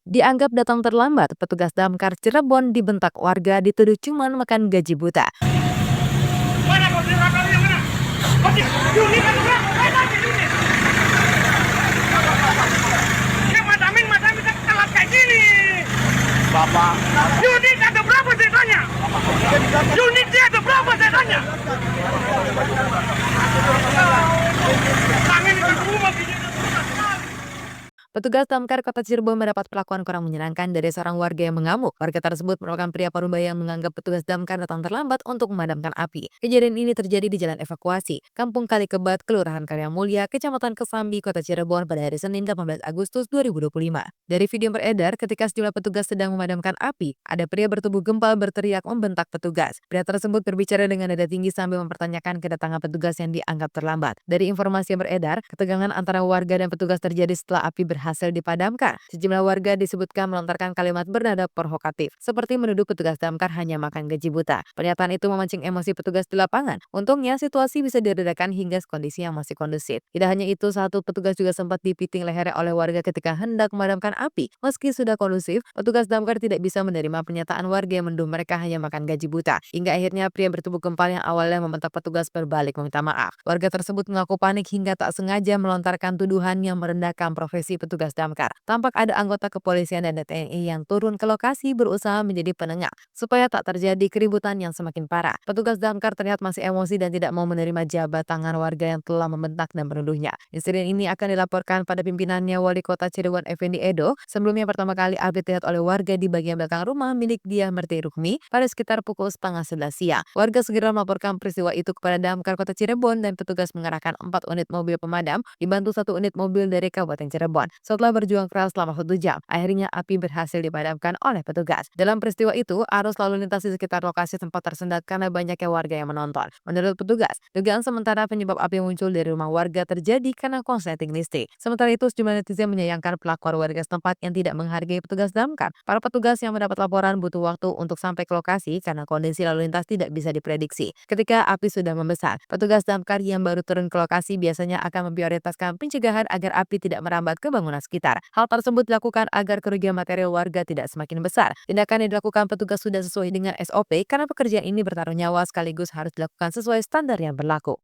Dianggap datang terlambat, petugas damkar Cirebon dibentak warga dituduh cuman makan gaji buta. Mana kau silakan yang mana? Unit kan berapa? Saya tanya unit. Ya madamin kan telat kayak gini. Bapak, Unit ada berapa saya tanya? Unitnya ada berapa saya tanya? Tangan itu rumah gini. Petugas damkar Kota Cirebon mendapat perlakuan kurang menyenangkan dari seorang warga yang mengamuk. Warga tersebut merupakan pria Parubaya yang menganggap petugas damkar datang terlambat untuk memadamkan api. Kejadian ini terjadi di Jalan Evakuasi, Kampung Kalikebat, Kelurahan Karya Mulya, Kecamatan Kesambi, Kota Cirebon pada hari Senin 18 Agustus 2025. Dari video yang beredar, ketika sejumlah petugas sedang memadamkan api, ada pria bertubuh gempal berteriak membentak petugas. Pria tersebut berbicara dengan nada tinggi sambil mempertanyakan kedatangan petugas yang dianggap terlambat. Dari informasi yang beredar, ketegangan antara warga dan petugas terjadi setelah api berhasil dipadamkan. Sejumlah warga disebutkan melontarkan kalimat bernada provokatif, seperti menuduh petugas damkar hanya makan gaji buta. Pernyataan itu memancing emosi petugas di lapangan. Untungnya, situasi bisa diredakan hingga kondisi yang masih kondusif. Tidak hanya itu, satu petugas juga sempat dipiting lehernya oleh warga ketika hendak memadamkan api. Meski sudah kondusif, petugas damkar tidak bisa menerima pernyataan warga yang menuduh mereka hanya makan gaji buta. Hingga akhirnya pria bertubuh gempal yang awalnya membentak petugas berbalik meminta maaf. Warga tersebut mengaku panik hingga tak sengaja melontarkan tuduhan yang merendahkan profesi petugas damkar. Tampak ada anggota kepolisian dan TNI yang turun ke lokasi berusaha menjadi penengah supaya tak terjadi keributan yang semakin parah. Petugas damkar terlihat masih emosi dan tidak mau menerima jabat tangan warga yang telah membentak dan menuduhnya. Insiden ini akan dilaporkan pada pimpinannya Wali Kota Cirebon Effendi Edo. Sebelumnya pertama kali api terlihat oleh warga di bagian belakang rumah milik Diah Merti Rukmi pada sekitar pukul setengah 11 siang. Warga segera melaporkan peristiwa itu kepada Damkar Kota Cirebon dan petugas mengerahkan 4 unit mobil pemadam dibantu 1 unit mobil dari Kabupaten Cirebon. Setelah berjuang keras selama 1 jam, akhirnya api berhasil dipadamkan oleh petugas. Dalam peristiwa itu, arus lalu lintas di sekitar lokasi sempat tersendat karena banyaknya warga yang menonton. Menurut petugas, dugaan sementara penyebab api muncul dari rumah warga terjadi karena konsleting listrik. Sementara itu, sejumlah netizen menyayangkan pelakuan warga setempat yang tidak menghargai petugas damkar. Para petugas yang mendapat laporan butuh waktu untuk sampai ke lokasi karena kondisi lalu lintas tidak bisa diprediksi. Ketika api sudah membesar, petugas damkar yang baru turun ke lokasi biasanya akan memprioritaskan pencegahan agar api tidak merambat ke bangunan sekitar. Hal tersebut dilakukan agar kerugian material warga tidak semakin besar. Tindakan yang dilakukan petugas sudah sesuai dengan SOP karena pekerjaan ini bertaruh nyawa sekaligus harus dilakukan sesuai standar yang berlaku.